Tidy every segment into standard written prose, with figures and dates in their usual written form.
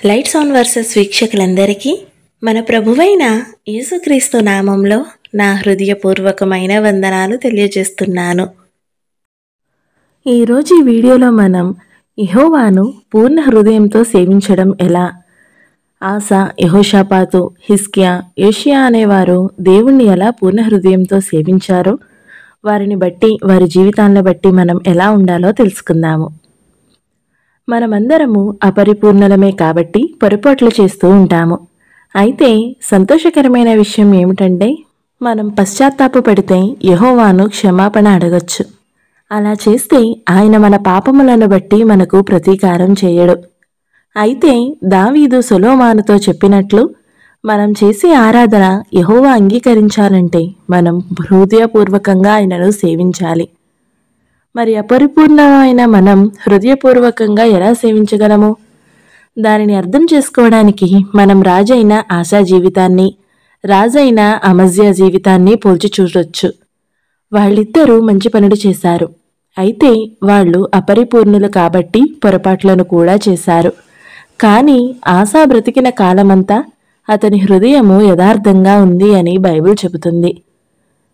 Lights on versus వీక్షకులందరికీ మన ప్రభువైన యేసుక్రీస్తు నామంలో నా హృదయపూర్వకమైన వందనాలు తెలియజేస్తున్నాను. ఈరోజు ఈ వీడియోలో మనం యెహోవాను పూర్ణ హృదయంతో సేవించడం ఎలా, ఆసా, యెహోషాపాతు, హిజ్కియా, యోషియా అనేవారు దేవుణ్ణి ఎలా పూర్ణ హృదయంతో సేవించారో, వారిని బట్టి వారి జీవితాలను బట్టి మనం ఎలా ఉండాలో తెలుసుకుందాము. మనమందరము అపరిపూర్ణలమే కాబట్టి పొరపాట్లు చేస్తూ ఉంటాము. అయితే సంతోషకరమైన విషయం ఏమిటంటే, మనం పశ్చాత్తాపపడితే యెహోవాను క్షమాపణ అడగచ్చు. అలా చేస్తే ఆయన మన పాపములను బట్టి మనకు ప్రతీకారం చేయడు. అయితే దావీదు సొలొమోనుతో చెప్పినట్లు మనం చేసే ఆరాధన యెహోవా అంగీకరించాలంటే మనం హృదయపూర్వకంగా ఆయనను సేవించాలి. మరి అపరిపూర్ణమైన మనం హృదయపూర్వకంగా ఎలా సేవించగలము? దానిని అర్థం చేసుకోవడానికి మనం రాజైన ఆసా జీవితాన్ని, రాజైన అమజ్యా జీవితాన్ని పోల్చి చూడొచ్చు. వాళ్ళిద్దరూ మంచి పనులు చేశారు. అయితే వాళ్ళు అపరిపూర్ణులు కాబట్టి పొరపాట్లను కూడా చేశారు. కానీ ఆసా బ్రతికిన కాలమంతా అతని హృదయము యథార్థంగా ఉంది అని బైబిల్ చెబుతుంది.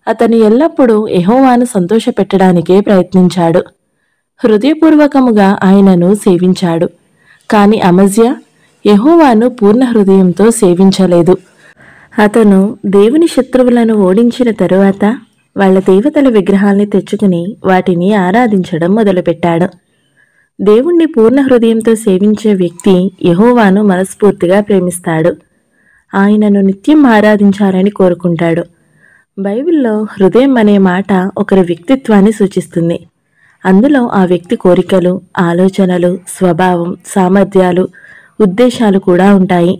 అతను ఎల్లప్పుడూ యెహోవాను సంతోషపెట్టడానికే ప్రయత్నించాడు. హృదయపూర్వకముగా ఆయనను సేవించాడు. కాని అమజ్యా యెహోవాను పూర్ణ హృదయంతో సేవించలేదు. అతను దేవుని శత్రువులను ఓడించిన తరువాత వాళ్ళ దేవతల విగ్రహాల్ని తెచ్చుకుని వాటిని ఆరాధించడం మొదలుపెట్టాడు. దేవుణ్ణి పూర్ణ హృదయంతో సేవించే వ్యక్తి యెహోవాను మనస్ఫూర్తిగా ప్రేమిస్తాడు. ఆయనను నిత్యం ఆరాధించాలని కోరుకుంటాడు. బైబిల్లో హృదయం అనే మాట ఒకరి వ్యక్తిత్వాన్ని సూచిస్తుంది. అందులో ఆ వ్యక్తి కోరికలు, ఆలోచనలు, స్వభావం, సామర్థ్యాలు, ఉద్దేశాలు కూడా ఉంటాయి.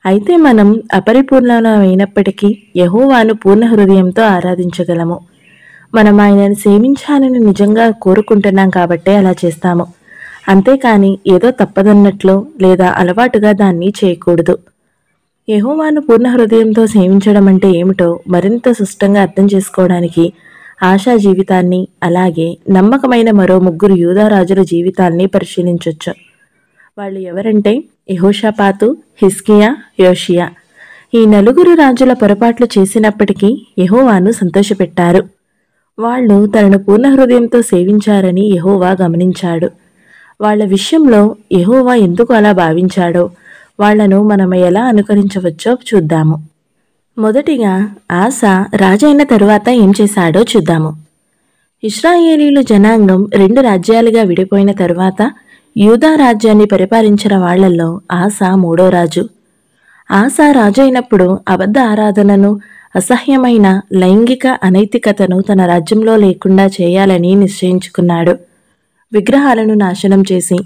అయితే మనం అపరిపూర్ణమైనప్పటికీ యెహోవాను పూర్ణ హృదయంతో ఆరాధించగలము. మనం ఆయనను సేవించాలని నిజంగా కోరుకుంటున్నాం కాబట్టే అలా చేస్తాము. అంతేకాని ఏదో తప్పదన్నట్లో లేదా అలవాటుగా దాన్ని చేయకూడదు. యెహోవాను పూర్ణ హృదయంతో సేవించడం అంటే ఏమిటో మరింత స్పష్టంగా అర్థం చేసుకోవడానికి ఆశా జీవితాన్ని, అలాగే నమ్మకమైన మరో 3 యూదా రాజుల జీవితాల్ని పరిశీలించవచ్చు. వాళ్ళు ఎవరంటే యెహోషాపాతు, హిజ్కియా, యోషియా. ఈ 4 రాజుల పొరపాట్లు చేసినప్పటికీ యెహోవాను సంతోషపెట్టారు. వాళ్ళు తనను పూర్ణ హృదయంతో సేవించారని యెహోవా గమనించాడు. వాళ్ళ విషయంలో యెహోవా ఎందుకు అలా భావించాడో, వాళ్లను మనం ఎలా అనుకరించవచ్చో చూద్దాము. మొదటిగా ఆసా రాజైన తరువాత ఏం చేశాడో చూద్దాము. ఇశ్రాయేలీయుల జనాంగం 2 రాజ్యాలుగా విడిపోయిన తరువాత యూదా రాజ్యాన్ని పరిపాలించిన వాళ్లలో ఆసా 3వ రాజు. ఆసా రాజైనప్పుడు అబద్ధ ఆరాధనను, అసహ్యమైన లైంగిక అనైతికతను తన రాజ్యంలో లేకుండా చేయాలని నిశ్చయించుకున్నాడు. విగ్రహాలను నాశనం చేసి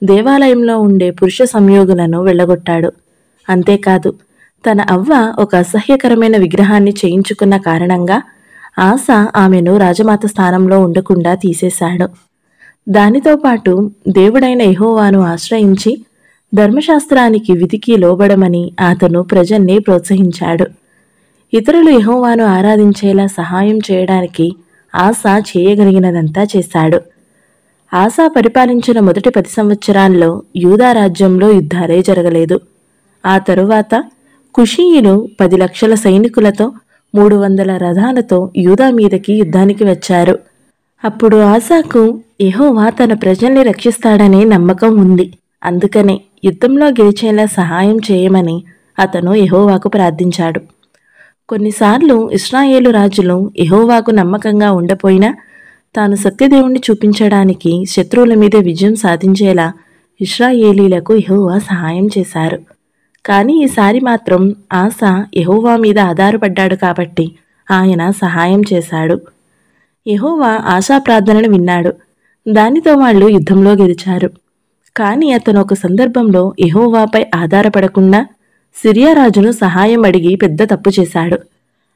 దేవాలయంలో ఉండే పురుష సంయోగులను వెళ్ళగొట్టాడు. అంతేకాదు, తన అవ్వ ఒక అసహ్యకరమైన విగ్రహాన్ని చేయించుకున్న కారణంగా ఆసా ఆమెను రాజమాత స్థానంలో ఉండకుండా తీసేశాడు. దానితో పాటు దేవుడైన యెహోవాను ఆశ్రయించి ధర్మశాస్త్రానికి విధికి లోబడమని అతను ప్రజల్ని ప్రోత్సహించాడు. ఇతరులు యెహోవాను ఆరాధించేలా సహాయం చేయడానికి ఆసా చేయగలిగినదంతా చేశాడు. ఆసా పరిపాలించిన మొదటి 10 సంవత్సరాల్లో యూదా రాజ్యంలో యుద్ధాలే జరగలేదు. ఆ తరువాత కుషీయులు 10 లక్షల సైనికులతో 300 రథాలతో యూదా మీదకి యుద్ధానికి వచ్చారు. అప్పుడు ఆసాకు యెహోవా తన ప్రజల్ని రక్షిస్తాడనే నమ్మకం ఉంది. అందుకనే యుద్ధంలో గెలిచేలా సహాయం చేయమని అతను యెహోవాకు ప్రార్థించాడు. కొన్నిసార్లు ఇశ్రాయేలు రాజులు యెహోవాకు నమ్మకంగా ఉండపోయినా తాను సత్యదేవుణ్ణి చూపించడానికి శత్రువుల మీద విజయం సాధించేలా ఇశ్రాయేలీలకు యెహోవా సహాయం చేశారు. కానీ ఈసారి మాత్రం ఆసా యెహోవా మీద ఆధారపడ్డాడు కాబట్టి ఆయన సహాయం చేశాడు. యెహోవా ఆసా ప్రార్థనను విన్నాడు. దానితో వాళ్ళు యుద్ధంలో గెలిచారు. కానీ అతను ఒక సందర్భంలో యెహోవాపై ఆధారపడకుండా సిరియా రాజును సహాయం అడిగి పెద్ద తప్పు చేశాడు.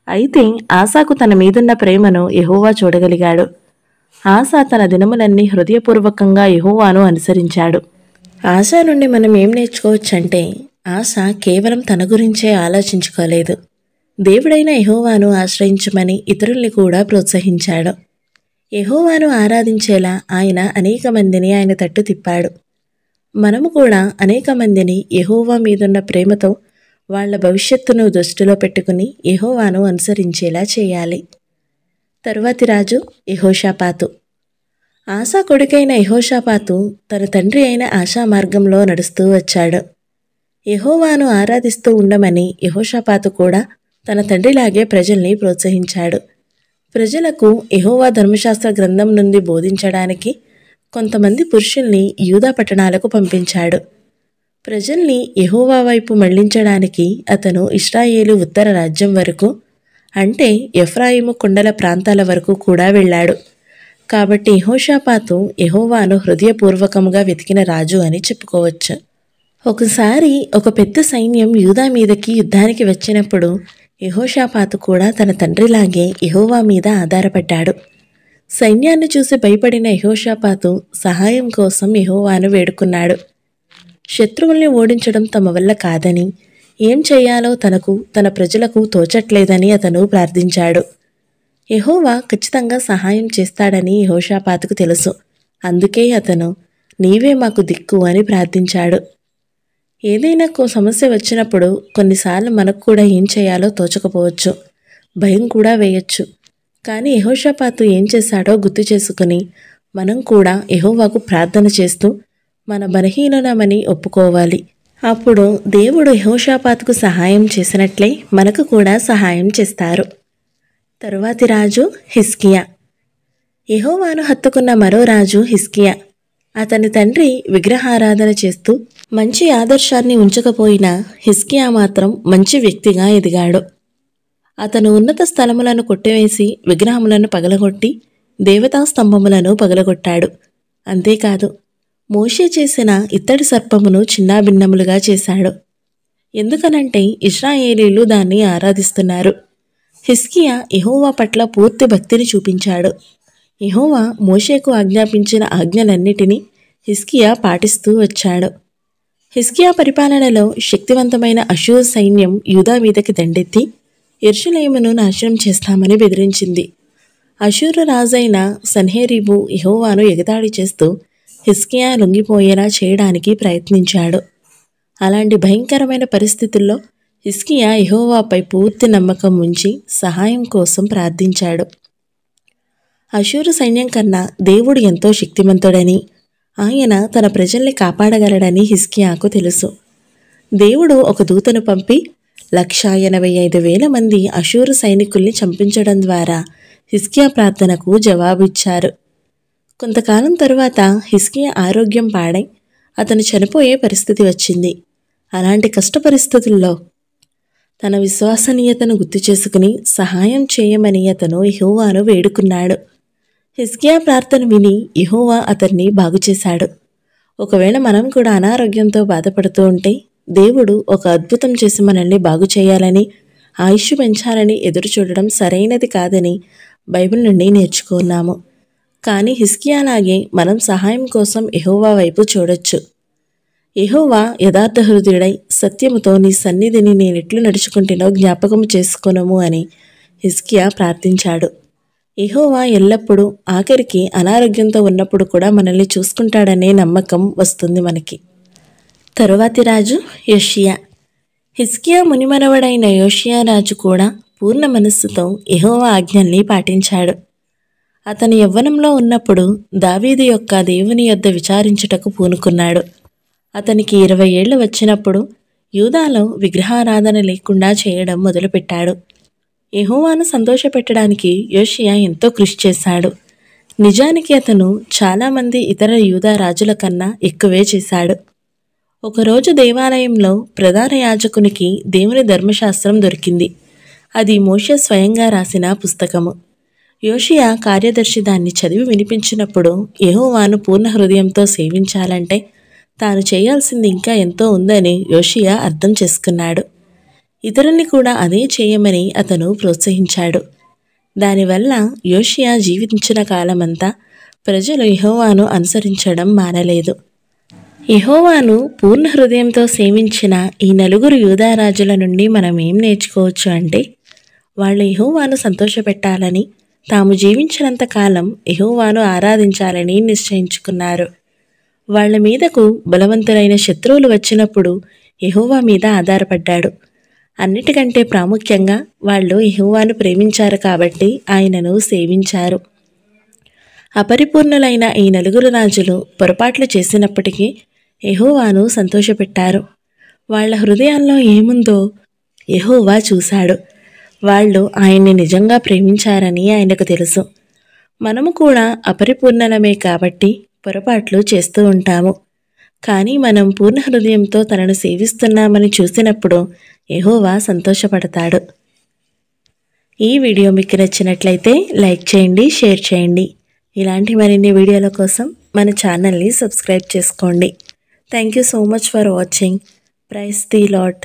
అయితే ఆసాకు తన మీదున్న ప్రేమను యెహోవా చూడగలిగాడు. ఆసా తన దినములన్నీ హృదయపూర్వకంగా యెహోవాను అనుసరించాడు. ఆసా నుండి మనం ఏం నేర్చుకోవచ్చంటే, ఆసా కేవలం తన గురించే ఆలోచించుకోలేదు. దేవుడైన యెహోవాను ఆశ్రయించమని ఇతరుల్ని కూడా ప్రోత్సహించాడు. యెహోవాను ఆరాధించేలా ఆయన అనేక మందిని ఆయన తట్టు తిప్పాడు. మనము కూడా అనేక మందిని యెహోవా మీదున్న ప్రేమతో వాళ్ళ భవిష్యత్తును దృష్టిలో పెట్టుకుని యెహోవాను అనుసరించేలా చేయాలి. తరువాతి రాజు యెహోషాపాతు. ఆసా కొడుకైన యెహోషాపాతు తన తండ్రి అయిన ఆషా మార్గంలో నడుస్తూ వచ్చాడు. యెహోవాను ఆరాధిస్తూ ఉండమని యెహోషాపాతు కూడా తన తండ్రిలాగే ప్రజల్ని ప్రోత్సహించాడు. ప్రజలకు యెహోవా ధర్మశాస్త్ర గ్రంథం నుండి బోధించడానికి కొంతమంది పురుషుల్ని యూదా పట్టణాలకు పంపించాడు. ప్రజల్ని యెహోవా వైపు మళ్లించడానికి అతను ఇశ్రాయేలు ఉత్తర రాజ్యం వరకు, అంటే ఎఫ్రాయిము కొండల ప్రాంతాల వరకు కూడా వెళ్ళాడు. కాబట్టి యెహోషాపాతు యెహోవాను హృదయపూర్వకంగా వెతికిన రాజు అని చెప్పుకోవచ్చు. ఒకసారి ఒక పెద్ద సైన్యం యూదా మీదకి యుద్ధానికి వచ్చినప్పుడు యెహోషాపాతు కూడా తన తండ్రిలాగే యెహోవా మీద ఆధారపడ్డాడు. సైన్యాన్ని చూసి భయపడిన యెహోషాపాతు సహాయం కోసం యెహోవాను వేడుకున్నాడు. శత్రువుల్ని ఓడించడం తమ వల్ల కాదని, ఏం చేయాలో తనకు తన ప్రజలకు తోచట్లేదని అతను ప్రార్థించాడు. యెహోవా ఖచ్చితంగా సహాయం చేస్తాడని యెహోషాపాతుకు తెలుసు. అందుకే అతను నీవే మాకు దిక్కు అని ప్రార్థించాడు. ఏదైనా సమస్య వచ్చినప్పుడు కొన్నిసార్లు మనకు కూడా ఏం చేయాలో తోచకపోవచ్చు, భయం కూడా వేయచ్చు. కానీ యెహోషాపాతు ఏం చేశాడో గుర్తు చేసుకుని మనం కూడా యెహోవాకు ప్రార్థన చేస్తూ మన బలహీనమని ఒప్పుకోవాలి. అప్పుడు దేవుడు యెహోషాపాతుకు సహాయం చేసినట్లే మనకు కూడా సహాయం చేస్తారు. తరువాతి రాజు హిజ్కియా. యెహోవాను హత్తుకున్న మరో రాజు హిజ్కియా. అతని తండ్రి విగ్రహారాధన చేస్తూ మంచి ఆదర్శాన్ని ఉంచకపోయినా హిజ్కియా మాత్రం మంచి వ్యక్తిగా ఎదిగాడు. అతను ఉన్నత స్థలములను కొట్టివేసి విగ్రహములను పగలగొట్టి దేవతా స్తంభములను పగలగొట్టాడు. అంతేకాదు, మోషే చేసిన ఇత్తడి సర్పమును చిన్నాభిన్నములుగా చేశాడు. ఎందుకనంటే ఇశ్రాయేలీలు దాన్ని ఆరాధిస్తున్నారు. హిజ్కియా యెహోవా పట్ల పూర్తి భక్తిని చూపించాడు. యెహోవా మోషేకు ఆజ్ఞాపించిన ఆజ్ఞలన్నిటినీ హిజ్కియా పాటిస్తూ వచ్చాడు. హిజ్కియా పరిపాలనలో శక్తివంతమైన అషూరు సైన్యం యూదా మీదకి దండెత్తి యెరూషలేమును నాశనం చేస్తామని బెదిరించింది. అషూరు రాజైన సన్హెరీబు యెహోవాను ఎగతాళి చేస్తూ హిజ్కియా లొంగిపోయేలా చేయడానికి ప్రయత్నించాడు. అలాంటి భయంకరమైన పరిస్థితుల్లో హిజ్కియా యెహోవాపై పూర్తి నమ్మకం ఉంచి సహాయం కోసం ప్రార్థించాడు. అషూరు సైన్యం కన్నా దేవుడు ఎంతో శక్తిమంతుడని, ఆయన తన ప్రజల్ని కాపాడగలడని హిజ్కియాకు తెలుసు. దేవుడు ఒక దూతను పంపి 1,85,000 మంది అషూరు సైనికుల్ని చంపించడం ద్వారా హిజ్కియా ప్రార్థనకు జవాబిచ్చారు. కొంతకాలం తరువాత హిజ్కియా ఆరోగ్యం పాడై అతను చనిపోయే పరిస్థితి వచ్చింది. అలాంటి కష్ట పరిస్థితుల్లో తన విశ్వసనీయతను గుర్తు చేసుకుని సహాయం చేయమని అతను యెహోవాను వేడుకున్నాడు. హిజ్కియా ప్రార్థన విని యెహోవా అతన్ని బాగుచేశాడు. ఒకవేళ మనం కూడా అనారోగ్యంతో బాధపడుతూ ఉంటే దేవుడు ఒక అద్భుతం చేసి మనల్ని బాగు చేయాలని, ఆయుష్ పెంచాలని ఎదురు చూడడం సరైనది కాదని బైబిల్ నుండి నేర్చుకున్నాము. కానీ హిజ్కియాలాగే మనం సహాయం కోసం యెహోవా వైపు చూడొచ్చు. యెహోవా యథార్థ హృదయుడై సత్యముతో నీ సన్నిధిని నేనెట్లు నడుచుకుంటునో జ్ఞాపకము చేసుకొనుము అని హిజ్కియా ప్రార్థించాడు. యెహోవా ఎల్లప్పుడూ, ఆఖరికి అనారోగ్యంతో ఉన్నప్పుడు కూడా మనల్ని చూసుకుంటాడనే నమ్మకం వస్తుంది మనకి. తరువాతి రాజు యోషియా. హిజ్కియా మునిమనవడైన యోషియా రాజు కూడా పూర్ణ మనస్సుతో యెహోవా ఆజ్ఞల్ని పాటించాడు. అతని యవ్వనంలో ఉన్నప్పుడు దావీదు యొక్క దేవుని యొద్ద విచారించుటకు పూనుకున్నాడు. అతనికి 20 ఏళ్లు వచ్చినప్పుడు యూదాలో విగ్రహారాధన లేకుండా చేయడం మొదలుపెట్టాడు. యెహోవాను సంతోషపెట్టడానికి యోషియా ఎంతో కృషి చేశాడు. నిజానికి అతను చాలామంది ఇతర యూదా రాజుల కన్నా ఎక్కువే చేశాడు. ఒకరోజు దేవాలయంలో ప్రధాన యాజకునికి దేవుని ధర్మశాస్త్రం దొరికింది. అది మోషే స్వయంగా రాసిన పుస్తకము. యోషియా కార్యదర్శి దాన్ని చదివి వినిపించినప్పుడు యెహోవాను పూర్ణ హృదయంతో సేవించాలంటే తాను చేయాల్సింది ఇంకా ఎంతో ఉందని యోషియా అర్థం చేసుకున్నాడు. ఇతరుల్ని కూడా అదే చేయమని అతను ప్రోత్సహించాడు. దానివల్ల యోషియా జీవించిన కాలమంతా ప్రజలు యెహోవాను అనుసరించడం మానలేదు. యెహోవాను పూర్ణ హృదయంతో సేవించిన ఈ 4 యూదా రాజుల నుండి మనం ఏం నేర్చుకోవచ్చు అంటే, వాళ్ళు యెహోవాను సంతోషపెట్టాలని, తాము జీవించినంత కాలం యెహోవాను ఆరాధించాలని నిశ్చయించుకున్నారు. వాళ్ళ మీదకు బలవంతులైన శత్రువులు వచ్చినప్పుడు యెహోవా మీద ఆధారపడ్డాడు. అన్నిటికంటే ప్రాముఖ్యంగా వాళ్ళు యెహోవాను ప్రేమించారు కాబట్టి ఆయనను సేవించారు. అపరిపూర్ణులైన ఈ నలుగురు రాజులు పొరపాట్లు చేసినప్పటికీ యెహోవాను సంతోషపెట్టారు. వాళ్ళ హృదయాల్లో ఏముందో యెహోవా చూశాడు. వాళ్ళు ఆయన్ని నిజంగా ప్రేమించారని ఆయనకు తెలుసు. మనము కూడా అపరిపూర్ణలమే కాబట్టి పొరపాట్లు చేస్తూ ఉంటాము. కానీ మనం పూర్ణ హృదయంతో తనను సేవిస్తున్నామని చూసినప్పుడు యెహోవా సంతోషపడతాడు. ఈ వీడియో మీకు నచ్చినట్లయితే లైక్ చేయండి, షేర్ చేయండి. ఇలాంటి మరిన్ని వీడియోల కోసం మన ఛానల్ని సబ్స్క్రైబ్ చేసుకోండి. Thank you so much for watching. Praise the lord.